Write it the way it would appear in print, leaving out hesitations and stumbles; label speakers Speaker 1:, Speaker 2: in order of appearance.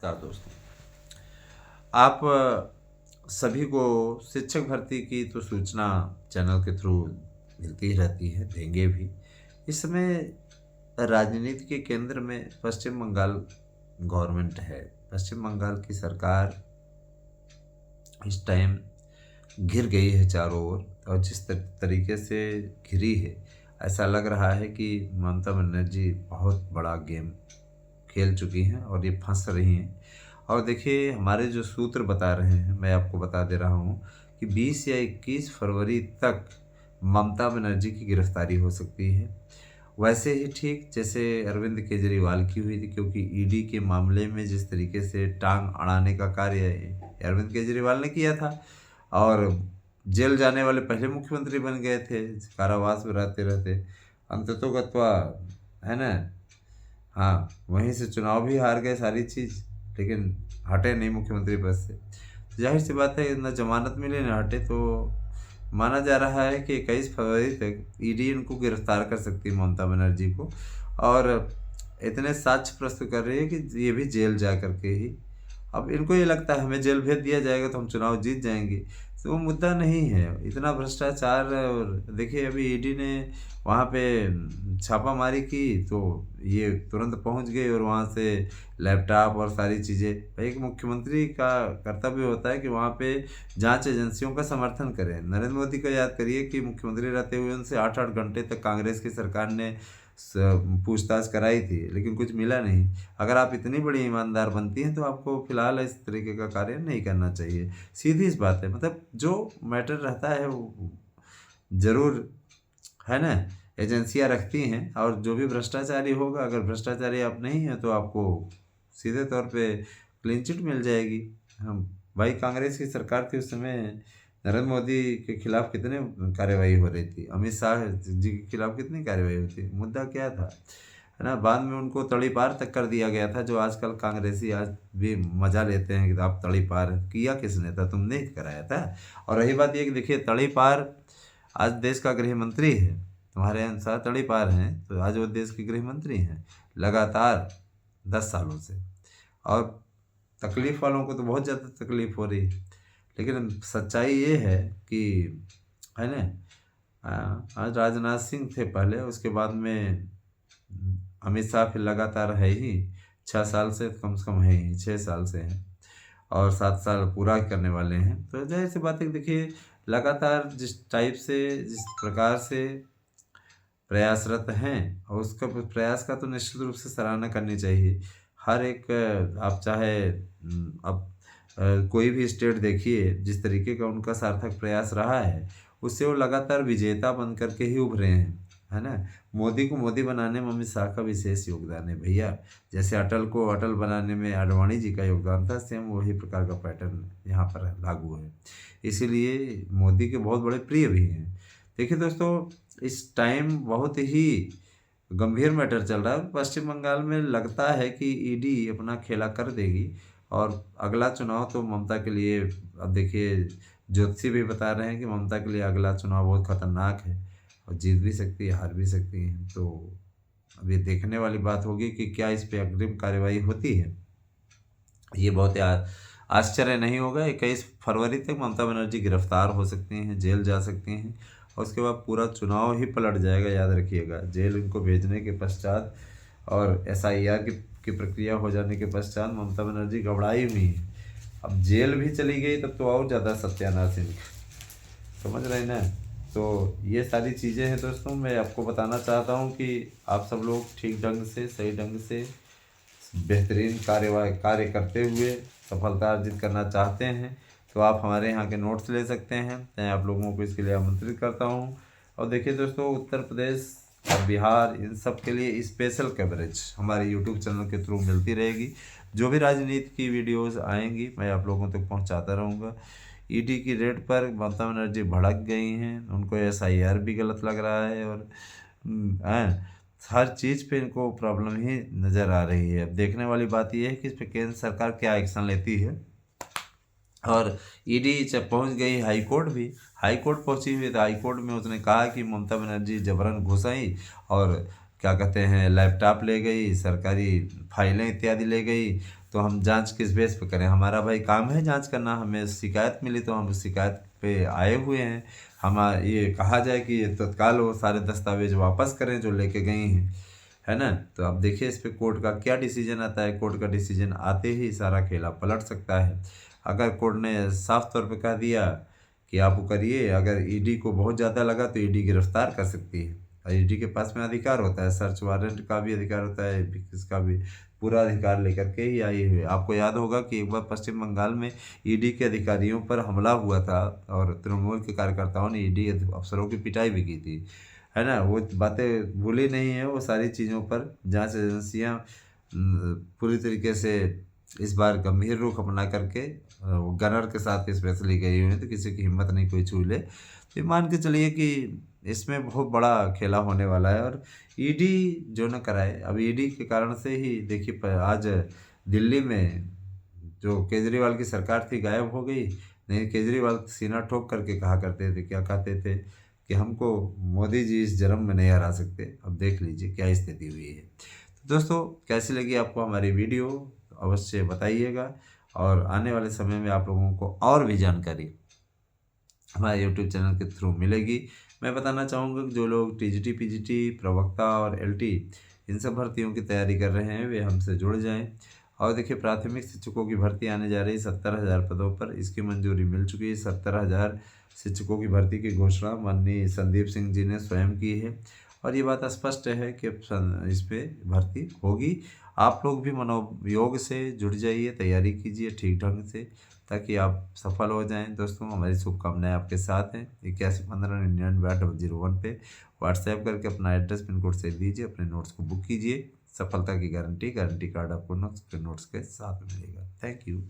Speaker 1: नमस्कार दोस्तों। आप सभी को शिक्षक भर्ती की तो सूचना चैनल के थ्रू मिलती ही रहती है, देंगे भी। इस समय राजनीति के केंद्र में पश्चिम बंगाल गवर्नमेंट है। पश्चिम बंगाल की सरकार इस टाइम घिर गई है चारों ओर, और जिस तरीके से घिरी है, ऐसा लग रहा है कि ममता बनर्जी बहुत बड़ा गेम खेल चुकी हैं और ये फंस रही हैं। और देखिए, हमारे जो सूत्र बता रहे हैं, मैं आपको बता दे रहा हूँ कि 20 या 21 फरवरी तक ममता बनर्जी की गिरफ्तारी हो सकती है। वैसे ही ठीक जैसे अरविंद केजरीवाल की हुई थी, क्योंकि ईडी के मामले में जिस तरीके से टांग अड़ाने का कार्य अरविंद केजरीवाल ने किया था, और जेल जाने वाले पहले मुख्यमंत्री बन गए थे, कारावास में रहते रहते अंततोगत्वा, है ना। हाँ, वहीं से चुनाव भी हार गए, सारी चीज़, लेकिन हटे नहीं मुख्यमंत्री पद से। तो जाहिर सी बात है, न जमानत मिले न हटे, तो माना जा रहा है कि 21 फरवरी तक ईडी इनको गिरफ्तार कर सकती है, ममता बनर्जी को। और इतने साक्ष्य प्रस्तुत कर रही है कि ये भी जेल जा करके ही, अब इनको ये लगता है हमें जेल भेज दिया जाएगा तो हम चुनाव जीत जाएंगे। तो वो मुद्दा नहीं है, इतना भ्रष्टाचार। और देखिए, अभी ईडी ने वहाँ पे छापामारी की तो ये तुरंत पहुँच गए, और वहाँ से लैपटॉप और सारी चीज़ें। भाई, एक मुख्यमंत्री का कर्तव्य होता है कि वहाँ पे जांच एजेंसियों का समर्थन करें। नरेंद्र मोदी को याद करिए कि मुख्यमंत्री रहते हुए उनसे 8-8 घंटे तक कांग्रेस की सरकार ने पूछताछ कराई थी, लेकिन कुछ मिला नहीं। अगर आप इतनी बड़ी ईमानदार बनती हैं तो आपको फिलहाल इस तरीके का कार्य नहीं करना चाहिए। सीधी इस बात है, मतलब जो मैटर रहता है वो ज़रूर, है ना, एजेंसियां रखती हैं। और जो भी भ्रष्टाचारी होगा, अगर भ्रष्टाचारी आप नहीं हैं तो आपको सीधे तौर पे क्लीन चिट मिल जाएगी। हम भाई, कांग्रेस की सरकार थी उस समय, नरेंद्र मोदी के खिलाफ कितने कार्रवाई हो रही थी, अमित शाह जी के खिलाफ कितनी कार्रवाई हुई थी। मुद्दा क्या था, है ना। बाद में उनको तड़ीपार तक कर दिया गया था। जो आजकल कांग्रेसी आज भी मजा लेते हैं कि आप तड़ीपार किया किसने था, तुमने ही कराया था। और रही बात ये कि देखिए, तड़ीपार आज देश का गृह मंत्री है, तुम्हारे अनुसार तड़ीपार हैं तो आज वो देश के गृह मंत्री हैं लगातार 10 सालों से। और तकलीफ वालों को तो बहुत ज़्यादा तकलीफ हो रही है, लेकिन सच्चाई ये है कि, है ना, आज राजनाथ सिंह थे पहले, उसके बाद में अमित शाह फिर लगातार है ही 6 साल से, कम से कम है ही 6 साल से हैं, और 7 साल पूरा करने वाले हैं। तो जाहिर सी बात है कि देखिए, लगातार जिस टाइप से, जिस प्रकार से प्रयासरत हैं, और उसका प्रयास का तो निश्चित रूप से सराहना करनी चाहिए। हर एक आप चाहे अब कोई भी स्टेट देखिए, जिस तरीके का उनका सार्थक प्रयास रहा है, उससे वो लगातार विजेता बन करके ही उभरे हैं, है ना। मोदी को मोदी बनाने में अमित शाह का विशेष योगदान है भैया। जैसे अटल को अटल बनाने में आडवाणी जी का योगदान था, सेम वही प्रकार का पैटर्न यहाँ पर लागू है। इसीलिए मोदी के बहुत बड़े प्रिय भी हैं। देखिए दोस्तों, इस टाइम बहुत ही गंभीर मैटर चल रहा है पश्चिम बंगाल में। लगता है कि ईडी अपना खेला कर देगी, और अगला चुनाव तो ममता के लिए, अब देखिए, ज्योतिषी भी बता रहे हैं कि ममता के लिए अगला चुनाव बहुत खतरनाक है, और जीत भी सकती है, हार भी सकती है। तो अब ये देखने वाली बात होगी कि क्या इस पे अग्रिम कार्यवाही होती है। ये बहुत आश्चर्य नहीं होगा, 21 फरवरी तक ममता बनर्जी गिरफ्तार हो सकती हैं, जेल जा सकती हैं, और उसके बाद पूरा चुनाव ही पलट जाएगा, याद रखिएगा। जेल इनको भेजने के पश्चात और एसआईआर की प्रक्रिया हो जाने के पश्चात ममता बनर्जी घबराई हुई है। अब जेल भी चली गई तब तो और ज़्यादा सत्यानाश इनका, समझ रहे हैं ना। तो ये सारी चीज़ें हैं दोस्तों, मैं आपको बताना चाहता हूँ कि आप सब लोग ठीक ढंग से, सही ढंग से, बेहतरीन कार्य करते हुए सफलता अर्जित करना चाहते हैं तो आप हमारे यहाँ के नोट्स ले सकते हैं। मैं आप लोगों को इसके लिए आमंत्रित करता हूँ। और देखिए दोस्तों, उत्तर प्रदेश और बिहार, इन सब के लिए स्पेशल कवरेज हमारे यूट्यूब चैनल के थ्रू मिलती रहेगी। जो भी राजनीति की वीडियोस आएंगी मैं आप लोगों तक पहुंचाता रहूँगा। ईडी की रेड पर ममता बनर्जी भड़क गई हैं, उनको एसआईआर भी गलत लग रहा है, और हर चीज़ पे इनको प्रॉब्लम ही नज़र आ रही है। अब देखने वाली बात यह है कि इस पर केंद्र सरकार क्या एक्शन लेती है। और ईडी जब पहुंच गई हाई कोर्ट भी, हाई कोर्ट पहुंची हुई तो हाई कोर्ट में उसने कहा कि ममता बनर्जी जबरन घुस आई, और क्या कहते हैं, लैपटॉप ले गई, सरकारी फाइलें इत्यादि ले गई। तो तो हम जांच किस बेस पे करें? हमारा भाई काम है जांच करना। हमें शिकायत मिली तो हम शिकायत पे आए हुए हैं। हम ये कहा जाए कि ये तत्काल वो सारे दस्तावेज वापस करें जो लेके गई हैं, है ना? तो अब देखिए इस पे कोर्ट का क्या डिसीजन आता है। कोर्ट का डिसीजन आते ही सारा खेला पलट सकता है। अगर कोर्ट ने साफ तौर पे कह दिया कि आप वो करिए, अगर ईडी को बहुत ज़्यादा लगा तो ईडी गिरफ्तार कर सकती है। और ईडी के पास में अधिकार होता है, सर्च वारंट का भी अधिकार होता है, इसका भी पूरा अधिकार लेकर के ही आई हुई है। आपको याद होगा कि एक बार पश्चिम बंगाल में ईडी के अधिकारियों पर हमला हुआ था और तृणमूल के कार्यकर्ताओं ने ईडी अफसरों की पिटाई भी की थी, है ना? वो बातें भूली नहीं है। वो सारी चीज़ों पर जांच एजेंसियां पूरी तरीके से इस बार गंभीर रुख अपना करके वो गनर के साथ स्पेशली गई हुई है, तो किसी की हिम्मत नहीं कोई छू ले। तो मान के चलिए कि इसमें बहुत बड़ा खेला होने वाला है। और ईडी जो न कराए, अब ईडी के कारण से ही देखिए आज दिल्ली में जो केजरीवाल की सरकार थी गायब हो गई। नहीं, केजरीवाल सीना ठोक करके कहा करते थे, क्या कहते थे कि हमको मोदी जी इस जन्म में नहीं हरा सकते। अब देख लीजिए क्या स्थिति हुई है। तो दोस्तों, कैसी लगी आपको हमारी वीडियो अवश्य बताइएगा। और आने वाले समय में आप लोगों को और भी जानकारी हमारे यूट्यूब चैनल के थ्रू मिलेगी। मैं बताना चाहूँगा कि जो लोग टीजीटी, पीजीटी, प्रवक्ता और एलटी इन सब भर्तियों की तैयारी कर रहे हैं वे हमसे जुड़ जाएं। और देखिए प्राथमिक शिक्षकों की भर्ती आने जा रही है 70,000 पदों पर। इसकी मंजूरी मिल चुकी है। 70,000 शिक्षकों की भर्ती की घोषणा माननीय संदीप सिंह जी ने स्वयं की है। और ये बात स्पष्ट है कि इस पे भर्ती होगी। आप लोग भी मनोयोग से जुड़ जाइए, तैयारी कीजिए ठीक ढंग से, ताकि आप सफल हो जाएं। दोस्तों, हमारी शुभकामनाएं आपके साथ हैं। 811599 पे व्हाट्सएप करके अपना एड्रेस पिन कोड से दीजिए, अपने नोट्स को बुक कीजिए। सफलता की गारंटी कार्ड आपको नोट्स के साथ मिलेगा। Thank you.